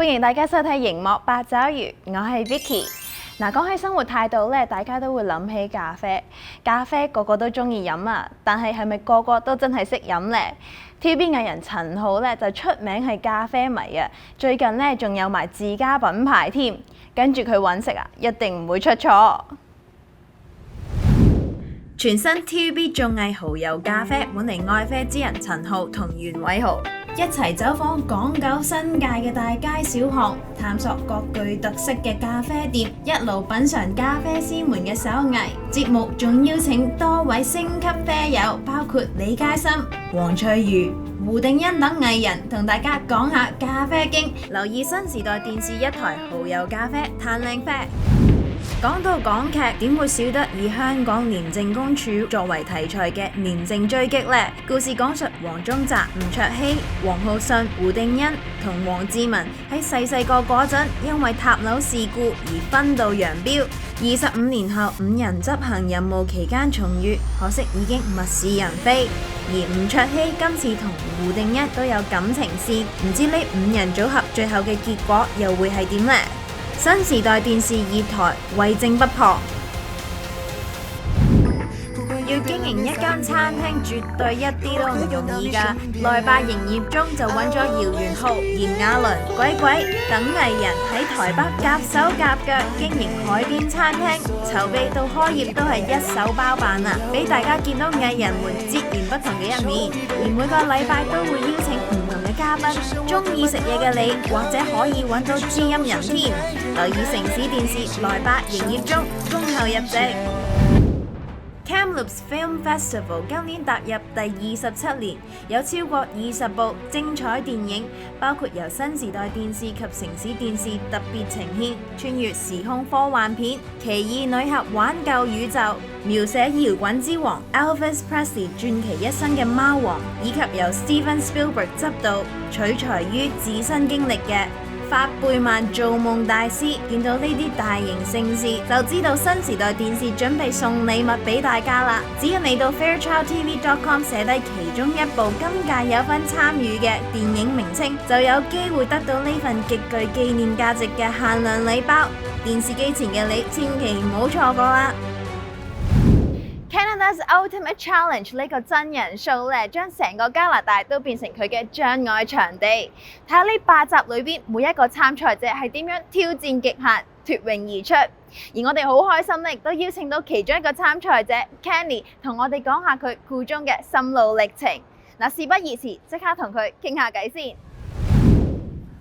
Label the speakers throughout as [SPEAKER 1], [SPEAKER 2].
[SPEAKER 1] 歡迎大家收睇熒幕八爪魚，我係 Vicky。講起生活態度咧，大家都會諗起咖啡。咖啡個個都中意飲啊，但係咪個個都真係識飲呢？ TVB 藝人陳浩咧就出名係咖啡迷啊，最近咧仲有埋自家品牌添。跟住佢揾食啊，一定唔會出錯。全新 TVB 綜藝蠔油咖啡揾嚟愛啡之人陳浩同袁偉豪一齊走訪港九新界嘅大街小巷，探索各具特色嘅咖啡店，一路品嘗咖啡師們嘅手藝。節目仲邀請多位星級啡友，包括李佳芯、黃翠如、胡定欣等藝人，同大家講下咖啡經。留意新時代電視一台蠔油咖啡嘆靚啡。講到港劇，點會少得以香港廉政公署作為題材嘅廉政追擊呢？故事講述黃宗澤、吳卓羲、黃浩信、胡定欣同黃智雯喺細個嗰陣，因為塔樓事故而分道揚鑣。25年後，5人執行任務期間重遇，可惜已經物是人非。而吳卓羲今次同胡定欣都有感情線，唔知呢5人組合最後嘅結果又會係點呢？新時代電視2台為正不破。要經營一間餐廳絕對一啲都唔容易㗎。內八營業中就揾咗姚元浩、炎亞綸、鬼鬼等藝人喺台北夾手夾腳經營海邊餐廳，籌備到開業都係一手包辦啊！俾大家見到藝人們截然不同嘅一面，而每個禮拜都會邀請唔同嘅嘉賓。中意食嘢嘅你，或者可以揾到知音人添。留意城市電視內八營業中，恭候入席。Kamloops Film Festival 今年踏入第27年，有超過20部精彩電影，包括由新時代電視及城市電視特別呈獻穿越時空科幻片《奇異女俠挽救宇宙》，描寫搖滾之王 Elvis Presley 傳奇一生嘅貓王，以及由 Steven Spielberg 執導取材於自身經歷嘅法貝曼造夢大師。見到呢啲大型盛事，就知道新時代電視準備送禮物俾大家啦！只要你到 fairchildtv.com 寫低其中一部今屆有份參與嘅電影名稱，就有機會得到呢份極具紀念價值嘅限量禮包。電視機前嘅你千祈唔好錯過啦！Canada's Ultimate Challenge 呢個真人 show 咧，將成個加拿大都變成佢嘅障礙場地。睇下呢8集裏邊每一個參賽者係點樣挑戰極限，脫穎而出。而我哋好開心咧，亦都邀請到其中一個參賽者 Kenny 同我哋講下佢故中嘅心路歷程。事不宜遲，即刻同佢傾下偈先。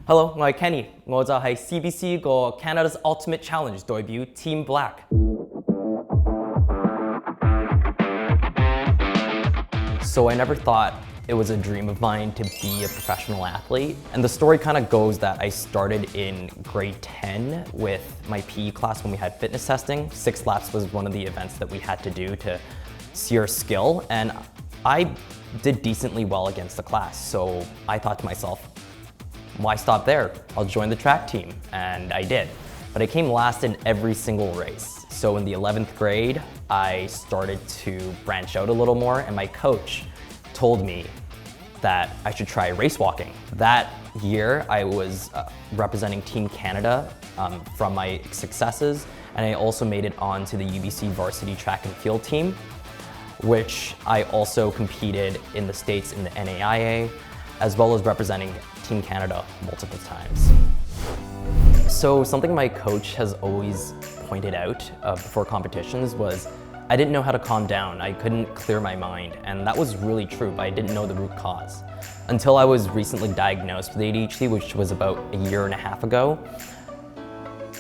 [SPEAKER 2] Hello， 我係 Kenny， 我就係 CBC 個 Canada's Ultimate Challenge 代表 Team Black。So I never thought it was a dream of mine to be a professional athlete. And the story kind of goes that I started in grade 10 with my PE class when we had fitness testing. 6 laps was one of the events that we had to do to see our skill. And I did decently well against the class. So I thought to myself, why stop there? I'll join the track team. And I did. But I came last in every single race. So in the 11th grade, I started to branch out a little more, and my coach told me that I should try race walking. That year, I was representing Team Canada from my successes, and I also made it onto the UBC varsity track and field team, which I also competed in the States in the NAIA, as well as representing Team Canada multiple times. So something my coach has always pointed out before competitions was I didn't know how to calm down. I couldn't clear my mind, and that was really true, but I didn't know the root cause. Until I was recently diagnosed with ADHD, which was about a year and a half ago,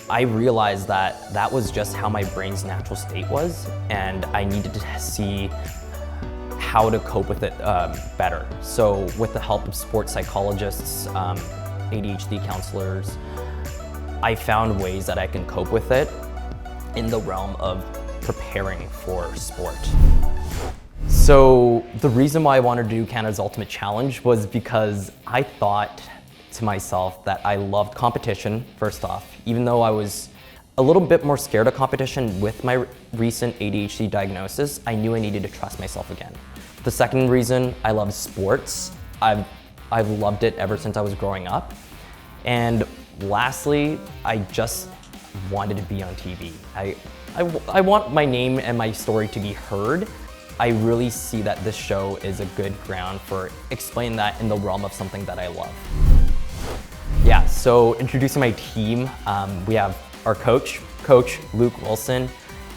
[SPEAKER 2] I realized that that was just how my brain's natural state was, and I needed to see how to cope with it better. So with the help of sports psychologists, ADHD counselors, I found ways that I can cope with it in the realm of preparing for sport. So the reason why I wanted to do Canada's Ultimate Challenge was because I thought to myself that I loved competition, first off, even though I was a little bit more scared of competition with my recent ADHD diagnosis, I knew I needed to trust myself again. The second reason, I love sports. I've loved it ever since I was growing up. And Lastly, I just wanted to be on TV. I want my name and my story to be heard. I really see that this show is a good ground for explaining that in the realm of something that I love. Yeah, so introducing my team, we have our coach Luke Wilson,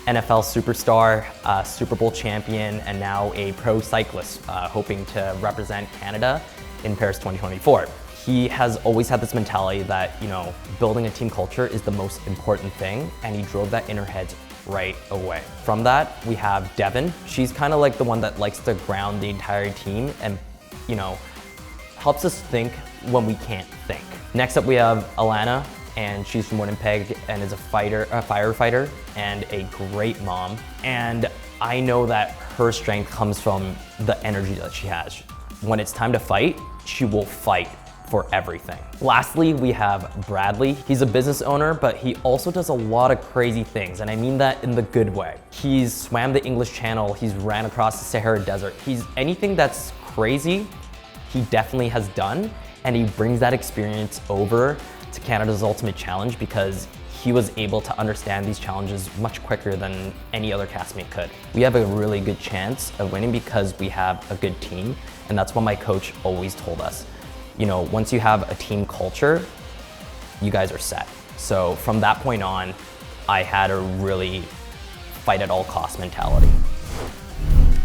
[SPEAKER 2] NFL superstar, Super Bowl champion, and now a pro cyclist hoping to represent Canada in Paris 2024. He has always had this mentality that, building a team culture is the most important thing, and he drove that in our heads right away. From that, we have Devin. She's kind of like the one that likes to ground the entire team and, helps us think when we can't think. Next up, we have Alana, and she's from Winnipeg and is a firefighter and a great mom. And I know that her strength comes from the energy that she has. When it's time to fight, she will fight for everything. Lastly, we have Bradley. He's a business owner, but he also does a lot of crazy things, and I mean that in the good way. He's swam the English Channel, he's ran across the Sahara Desert. He's anything that's crazy, he definitely has done, and he brings that experience over to Canada's Ultimate Challenge because he was able to understand these challenges much quicker than any other castmate could. We have a really good chance of winning because we have a good team, and that's what my coach always told us. Once you have a team culture, you guys are set. So from that point on, I had a really fight at all cost mentality.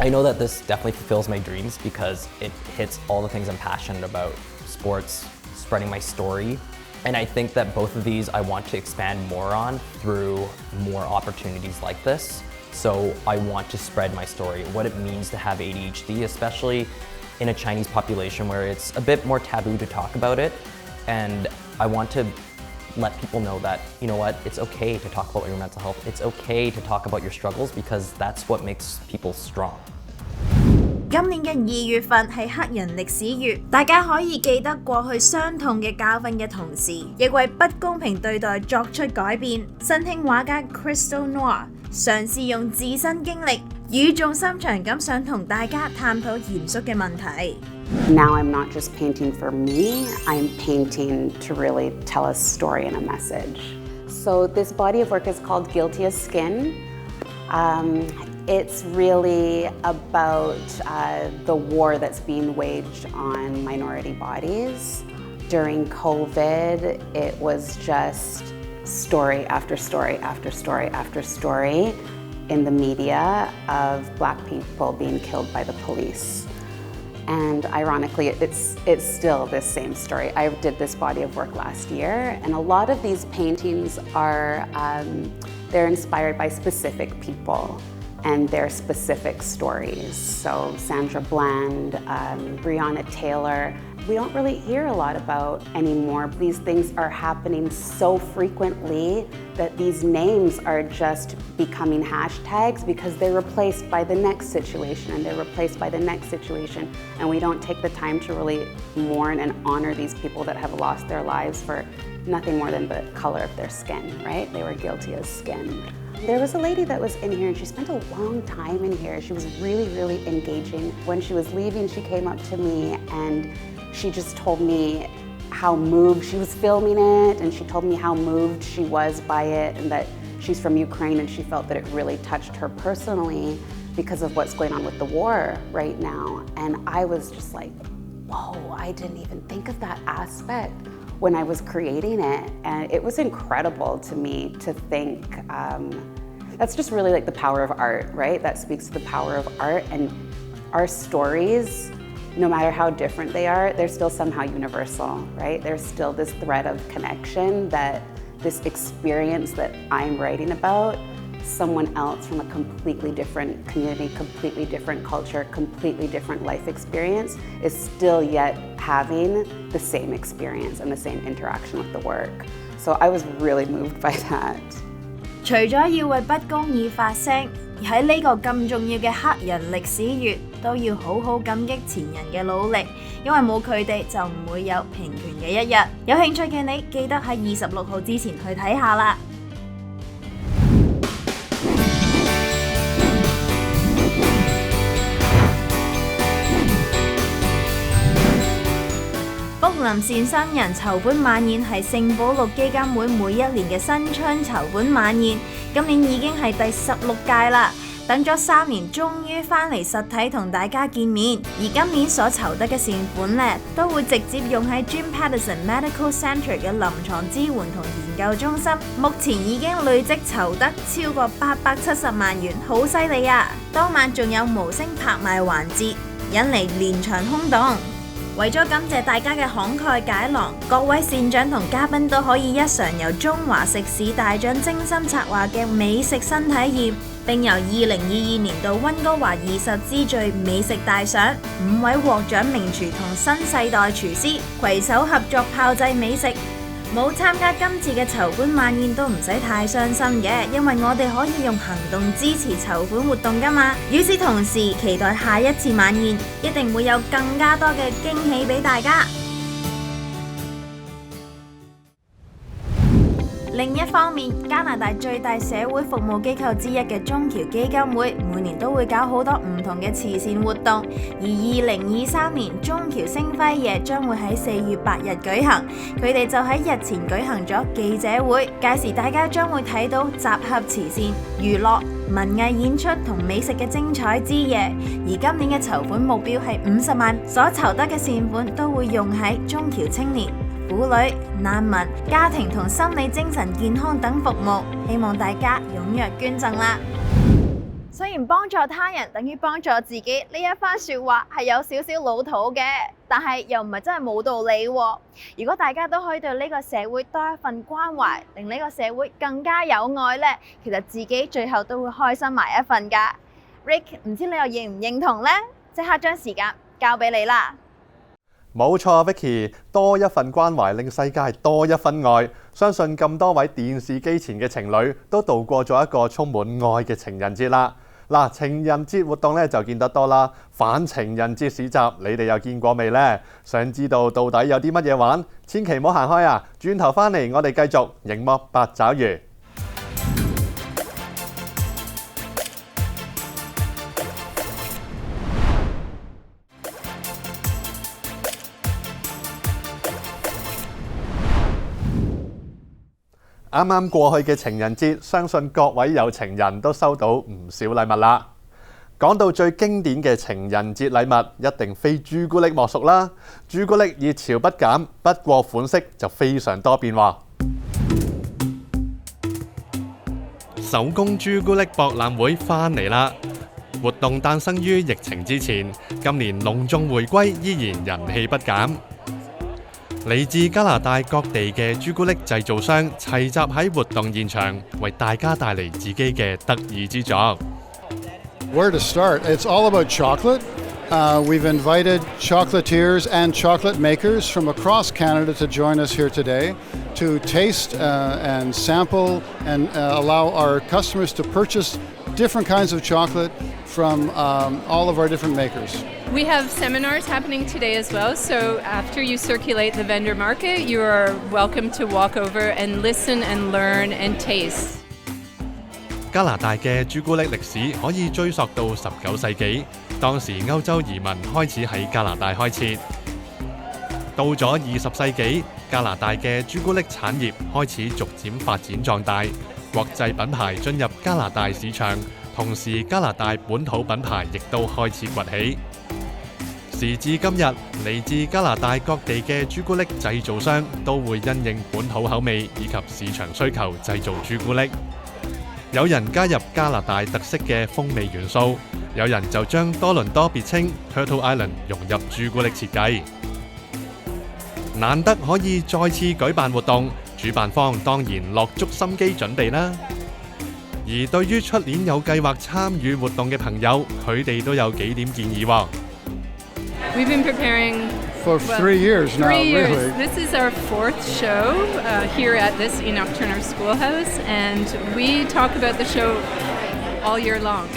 [SPEAKER 2] I know that this definitely fulfills my dreams because it hits all the things I'm passionate about: sports, spreading my story. And I think that both of these I want to expand more on through more opportunities like this. So I want to spread my story, what it means to have ADHD, especially in a Chinese population where it's a bit more taboo to talk about it. And I want to let people know that, it's okay to talk about your mental health. It's okay to talk about your struggles because that's what makes people strong.
[SPEAKER 1] 今年嘅2月份係黑人歷史月，大家可以記得過去傷痛嘅教訓嘅同時，亦為不公平對待作出改變。新興畫家 Crystal Noir 嘗試用自身經歷語重心長咁想同大家探討嚴肅嘅問題。
[SPEAKER 3] Now I'm not just painting for me, I'm painting to really tell a story and a message. So this body of work is called Guilty as Skin. It's really about the war that's being waged on minority bodies. During COVID, it was just story after story after story after story in the media of Black people being killed by the police. And ironically, it's still this same story. I did this body of work last year, and a lot of these paintings are, they're inspired by specific people and their specific stories. So Sandra Bland, Breonna Taylor, we don't really hear a lot about anymore. These things are happening so frequently that these names are just becoming hashtags because they're replaced by the next situation and they're replaced by the next situation. And we don't take the time to really mourn and honor these people that have lost their lives for nothing more than the color of their skin, right? They were guilty as skin. There was a lady that was in here and she spent a long time in here. She was really, really engaging. When she was leaving, she came up to me and she just told me how moved she was filming it, and she told me how moved she was by it, and that she's from Ukraine and she felt that it really touched her personally because of what's going on with the war right now. And I was just like, whoa, I didn't even think of that aspect when I was creating it. And it was incredible to me to think, that's just really like the power of art, right? That speaks to the power of art, and our stories, no matter how different they are, they're still somehow universal, right? There's still this thread of connection, that this experience that I'm writing about, someone else from a completely different community, completely different culture, completely different life experience is still yet having the same experience and the same interaction with the work. So I was really moved by that.
[SPEAKER 1] 除咗要為不公義發聲，而喺呢個咁重要嘅黑人歷史月，都要好好感激前人嘅努力，因為冇佢哋就唔會有平權嘅一日。有興趣嘅你記得喺26號之前去睇下啦。不林善心人籌款晚宴係聖保祿基金會每一年嘅新春籌款晚宴，今年已經係第16屆啦。等咗3年，終於返嚟實體同大家見面。而今年所籌得嘅善款呢，都會直接用喺 Jim Pattison Medical Centre 嘅臨床支援同研究中心。目前已經累積籌得超過870萬元，好犀利啊！當晚仲有無聲拍賣環節，引嚟連場轟動。為咗感謝大家嘅慷慨解囊，各位善長同嘉賓都可以一嘗由中華食肆大獎精心策劃嘅美食新體驗，並由2022年度溫哥華20之最美食大賞5位獲獎名廚同新世代廚師攜手合作炮製美食。冇參加今次嘅籌款晚宴都唔使太傷心嘅，因為我哋可以用行動支持籌款活動㗎嘛。與此同時，期待下一次晚宴，一定會有更加多嘅驚喜俾大家。另一方面，加拿大最大社會服務機構之一嘅中僑基金會每年都會搞好多唔同嘅慈善活動，而2023年中僑星輝夜將會喺4月8日舉行，佢哋就喺日前舉行咗記者會，屆時大家將會睇到集合慈善、娛樂、文藝演出同美食嘅精彩之夜。而今年嘅籌款目標係50萬，所籌得嘅善款都會用喺中僑青年、婦女、難民、家庭同心理精神健康等服務，希望大家踴躍捐贈啦。雖然幫助他人等於幫助自己呢一番說話係有少少老土嘅，但係又唔係真係冇道理喎。如果大家都可以對呢個社會多一份關懷，令呢個社會更加有愛呢，其實自己最後都會開心埋一份㗎。Rick， 唔知你又認唔認同呢？即刻將時間交俾你啦。
[SPEAKER 4] 冇錯 ，Vicky， 多一份關懷令世界多一分愛。相信咁多位電視機前嘅情侶都度過咗一個充滿愛嘅情人節啦。嗱，情人節活動咧就見得多啦，反情人節市集你哋又見過未呢？想知道到底有啲乜嘢玩？千祈唔好行開啊！轉頭返嚟，我哋繼續熒幕八爪魚。啱啱過去嘅情人節，相信各位有情人都收到唔少禮物啦。講到最經典嘅情人節禮物，一定非朱古力莫屬啦。朱古力熱潮不減，不過款式就非常多變化。手工朱古力博覽會返嚟啦！活動誕生於疫情之前，今年隆重回歸，依然人氣不減。嚟自加拿大各地嘅朱古力製造商齊集喺活動現場，為大家帶嚟自己嘅得意之作。
[SPEAKER 5] Where to start? It's all about chocolate. We've invited chocolatiers and chocolate makers from across Canada to join us here today to taste and sample and allow our customers to purchase different kinds of chocolate from all of our different makers.
[SPEAKER 6] We have seminars happening today as well, so after you circulate the vendor market, you are welcome to walk over and listen and learn and taste.
[SPEAKER 4] 加拿大嘅朱古力歷史可以追溯到19世紀，當時歐洲移民開始喺加拿大開設。到咗20世紀，加拿大嘅朱古力產業開始逐漸發展壯大，國際品牌進入加拿大市場，同時加拿大本土品牌亦都開始崛起。時至今日，嚟自加拿大各地嘅朱古力製造商都會因應本土口味以及市場需求製造朱古力。有人加入加拿大特色嘅風味元素，有人就將多倫多別稱 Turtle Island 融入朱古力設計。難得可以再次舉辦活動，主辦方當然落足心機準備啦。而對於出年有計劃參與活動嘅朋友，佢哋都有幾點建議喎。
[SPEAKER 6] We've been preparing
[SPEAKER 5] for 3 years now.
[SPEAKER 6] 3 years.
[SPEAKER 5] Really.
[SPEAKER 6] This is our 4th show here at this Enoch Turner Schoolhouse, and we talk about the show all year long.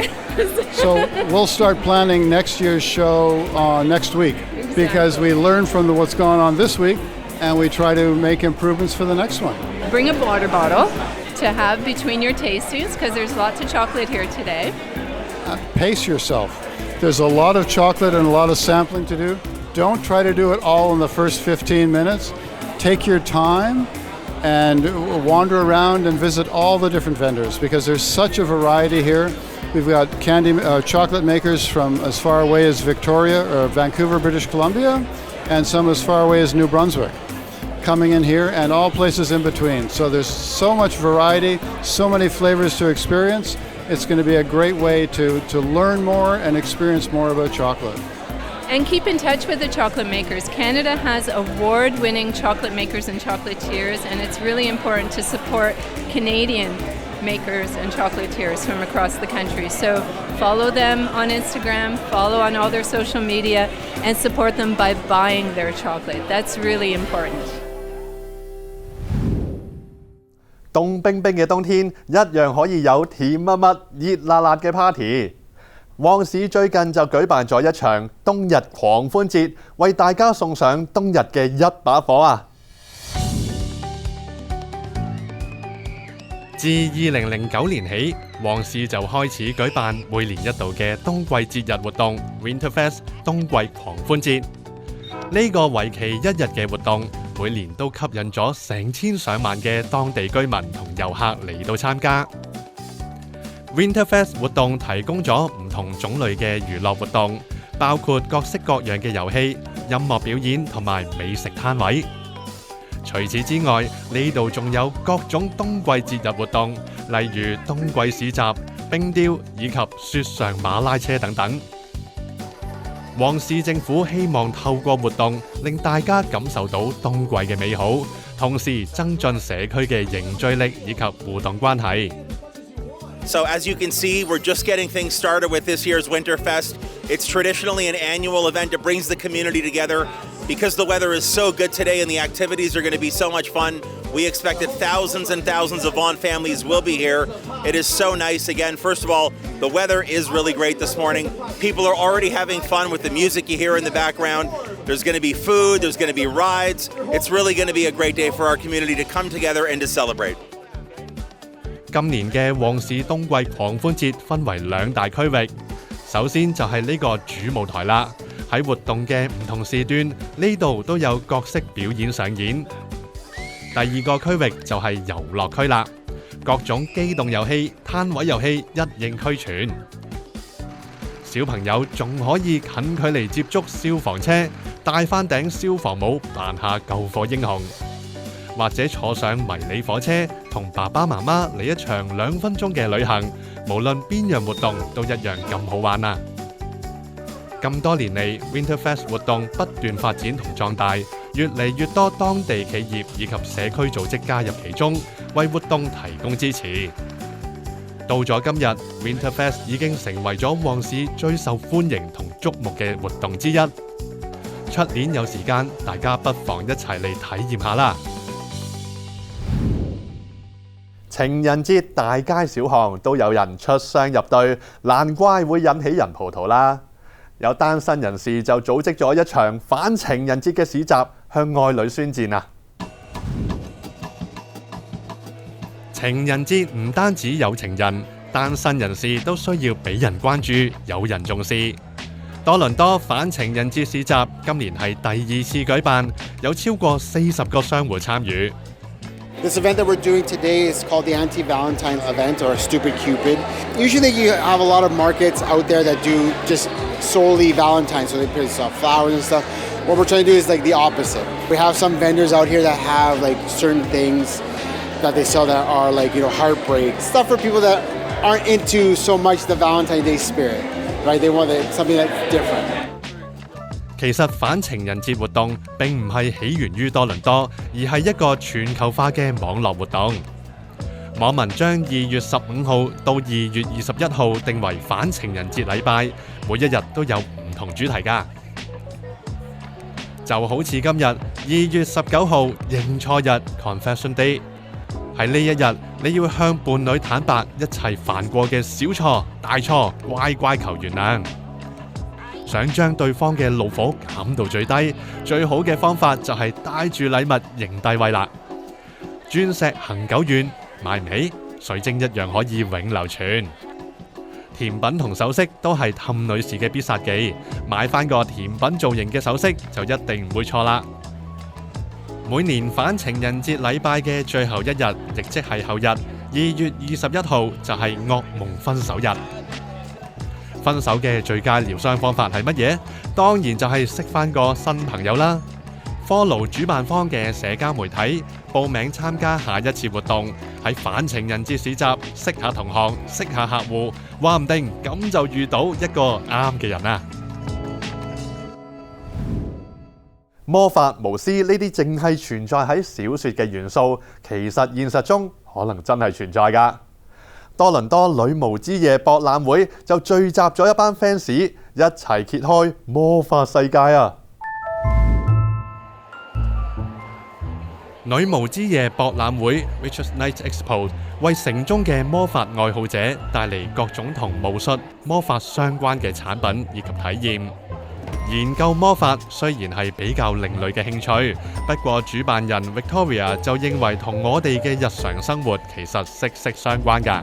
[SPEAKER 5] So we'll start planning next year's show next week because we learn from what's going on this week, and we try to make improvements for the next one.
[SPEAKER 6] Bring a water bottle to have between your tastings because there's lots of chocolate here today.
[SPEAKER 5] Pace yourself. There's a lot of chocolate and a lot of sampling to do. don't try to do it all in the first 15 minutes. Take your time and wander around and visit all the different vendors because there's such a variety here. We've got chocolate makers from as far away as Victoria or Vancouver, British Columbia, and some as far away as New Brunswick coming in here, and all places in between. So there's so much variety, so many flavors to experience. It's going to be a great way to learn more and experience more about chocolate.
[SPEAKER 6] And keep in touch with the chocolate makers. Canada has award-winning chocolate makers and chocolatiers, and it's really important to support Canadian makers and chocolatiers from across the country. So follow them on Instagram, follow on all their social media, and support them by buying their chocolate. That's really important.
[SPEAKER 4] 凍冰冰嘅冬天，一樣可以有甜蜜蜜、熱辣辣嘅 party。旺市最近就舉辦咗一場冬日狂歡節，為大家送上冬日嘅一把火啊！自2009年起，旺市就開始舉辦每年一度嘅冬季節日活動 Winterfest 冬季狂歡節。呢個為期1日嘅活動，每年都吸引咗成千上萬嘅當地居民同遊客嚟到參加。Winterfest 活動提供咗唔同種類嘅娛樂活動，包括各式各樣嘅遊戲、音樂表演同埋美食攤位。除此之外，呢度仲有各種冬季節日活動，例如冬季市集、冰雕以及雪上馬拉車等等。旺市政府希望透過活動令大家感受到冬季嘅美好，同時增進社區嘅凝聚力以及互動關係。
[SPEAKER 7] So as you can see, we're just getting things started with this year's Winterfest. It's traditionally an annual event that brings the community together. Because the weather is so good today and the activities are going to be so much fun, we expect that thousands and thousands of Vaughan families will be here. It is so nice. Again, first of all, the weather is really great this morning. People are already having fun with the music you hear in the background. There's going to be food, there's going to be rides. It's really going to be a great day for our community to come together and to celebrate.
[SPEAKER 4] 今年嘅旺市冬季狂歡節分為2大區域，首先就係呢個主舞台啦。喺活動嘅唔同時段，呢度都有各式表演上演。第二個區域就係遊樂區啦，各種機動遊戲、攤位遊戲一應俱全。小朋友仲可以近距離接觸消防車，戴翻頂消防帽扮下救火英雄，或者坐上迷你火車同爸爸媽媽嚟一場2分鐘嘅旅行，無論邊樣活動都一樣咁好玩啊！咁多年嚟 ，Winterfest 活動不斷發展同壯大，越嚟越多當地企業以及社區組織加入其中，為活動提供支持。到咗今日 ，Winterfest 已經成為咗旺市最受歡迎同矚目嘅活動之一。出年有時間，大家不妨一齊嚟體驗下啦！情人節大街小巷都有人出雙入對，難怪會引起人葡萄啦。有單身人士就組織咗一場反情人節嘅市集，向愛侶宣戰啊！情人節唔單止有情人，單身人士都需要俾人關注，有人重視。多倫多反情人節市集今年係第2次舉辦，有超過40個商戶參與。
[SPEAKER 8] This event that we're doing today is called the Anti-Valentine event or Stupid Cupid. Usually you have a lot of markets out there that do just solely Valentine, so they put flowers and stuff. What we're trying to do is like the opposite. We have some vendors out here that have like certain things that they sell that are like, heartbreak. Stuff for people that aren't into so much the Valentine's Day spirit, right? They want something that's different.
[SPEAKER 4] 其實反情人節活動並唔係起源於多倫多，而係一個全球化嘅網絡活動。網民將2月15號到2月21號定為反情人節禮拜，每一日都有唔同主題㗎。就好似今日2月19號認錯日 Confession Day， 喺呢一日你要向伴侶坦白一切犯過嘅小錯、大錯，乖乖求原諒。想將對方嘅怒火減到最低，最好嘅方法就係帶住禮物迎帝位啦。鑽石恒久遠，買唔起，水晶一樣可以永流傳。甜品同首飾都係氹女士嘅必殺技，買返個甜品造型嘅首飾就一定唔會錯啦。每年反情人節禮拜嘅最後一日，亦即係後日2月21號就係噩夢分手日。分手嘅最佳療傷方法係乜嘢？當然就係識返個新朋友啦。Follow 主辦方嘅社交媒體，報名參加下一次活動，喺反情人節市集識下同行，識下客戶，話唔定咁就遇到一個啱嘅人啊！魔法、巫師呢啲淨係存在喺小說嘅元素，其實現實中可能真係存在㗎。多倫多女巫之夜博覽會就聚集咗一班 fans 一齊揭開魔法世界啊！女巫之夜博覽會 Witches Night Expo 為城中嘅魔法愛好者帶嚟各種同巫術、魔法相關嘅產品以及體驗。研究魔法雖然係比較另類嘅興趣，不過主辦人 Victoria 就認為同我哋嘅日常生活其實息息相關㗎。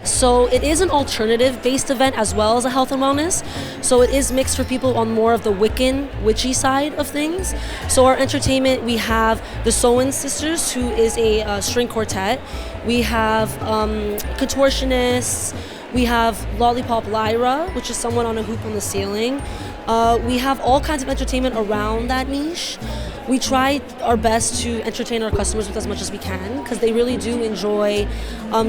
[SPEAKER 9] So it is an alternative-based event as well as a health and wellness. So it is mixed for people on more of the Wiccan, witchy side of things. So our entertainment, we have the Sowen Sisters, who is a string quartet. We have contortionists. We have Lollipop Lyra, which is someone on a hoop on the ceiling. We have all kinds of entertainment around that niche. We try our best to entertain our customers with as much as we can because they really do enjoy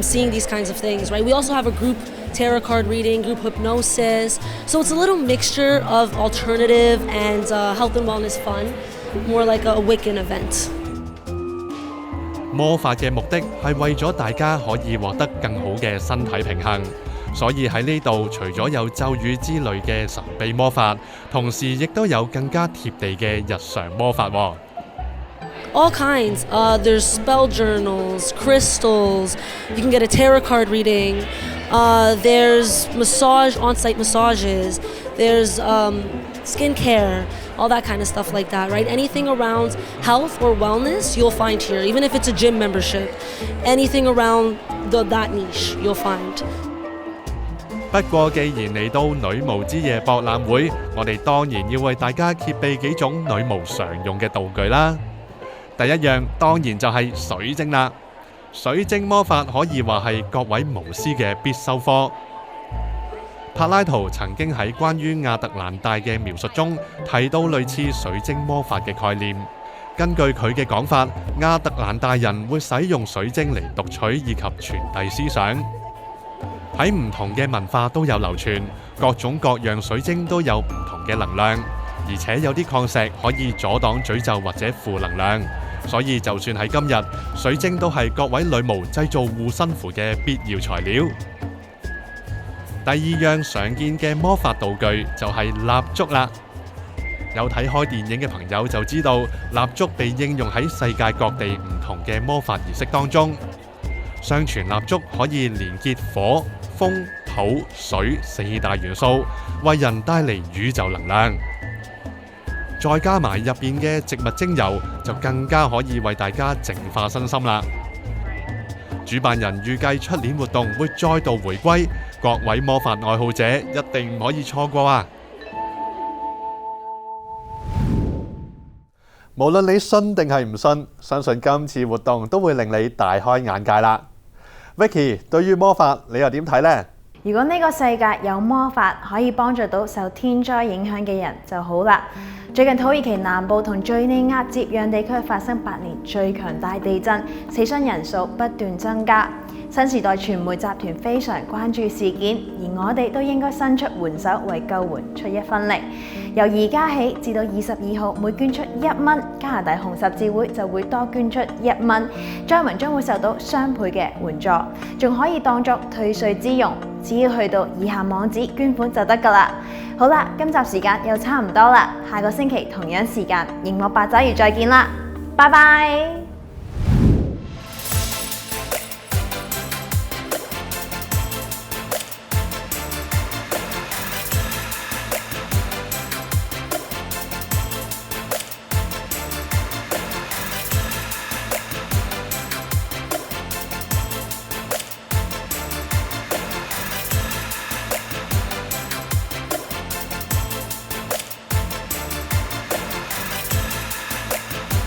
[SPEAKER 9] seeing these kinds of things, right? We also have a group tarot card reading, group hypnosis. So it's a little mixture of alternative and health and wellness fun, more like a Wiccan event.
[SPEAKER 4] 魔法嘅目的係為咗大家可以獲得更好嘅身體平衡。所以喺呢度，除咗有咒語之類嘅神秘魔法，同時亦都有更加貼地嘅日常魔法喎。
[SPEAKER 9] All kinds. There's spell journals, crystals. You can get a tarot card reading. There's massage, on-site massages. There's skincare, all that kind of stuff like that, right? Anything around health or wellness, you'll find here. Even if it's a gym membership, anything around that niche, you'll find.
[SPEAKER 4] 不過，既然嚟到女巫之夜博覽會，我哋當然要為大家揭秘幾種女巫常用嘅道具啦。第一樣當然就係水晶啦。水晶魔法可以話係各位巫師嘅必修科。柏拉圖曾經喺關於亞特蘭大嘅描述中提到類似水晶魔法嘅概念。根據佢嘅講法，亞特蘭大人會使用水晶嚟讀取以及傳遞思想。喺唔同嘅文化都有流傳，各種各樣水晶都有唔同嘅能量，而且有啲礦石可以阻擋詛咒或者負能量，所以就算喺今日，水晶都係各位女巫製造護身符嘅必要材料。第二樣常見嘅魔法道具就係蠟燭啦。有睇開電影嘅朋友就知道，蠟燭被應用喺世界各地唔同嘅魔法儀式當中。相傳蠟燭可以連結火、風、土、水4大元素，為人帶嚟宇宙能量。再加埋入邊嘅植物精油，就更加可以為大家淨化身心啦。主辦人預計出年活動會再度回歸，各位魔法愛好者一定唔可以錯過啊！無論你信定係唔信，相信今次活動都會令你大開眼界啦。Vicky， 對於魔法你又點睇呢？
[SPEAKER 1] 如果呢個世界有魔法可以幫助到受天災影響嘅人就好啦。最近土耳其南部同敘利亞接壤地區發生8年最強大地震，死傷人數不斷增加。新時代傳媒集團非常關注事件，而我哋都應該伸出援手為救援出一分力。由而家起至到22號，每捐出1蚊，加拿大紅十字會就會多捐出1蚊，災民將會受到雙倍嘅援助，仲可以當作退稅之用。只要去到以下網址捐款就得㗎啦。好啦，今集時間又差唔多啦，下個星期同樣時間，熒幕八爪魚再見啦，拜拜。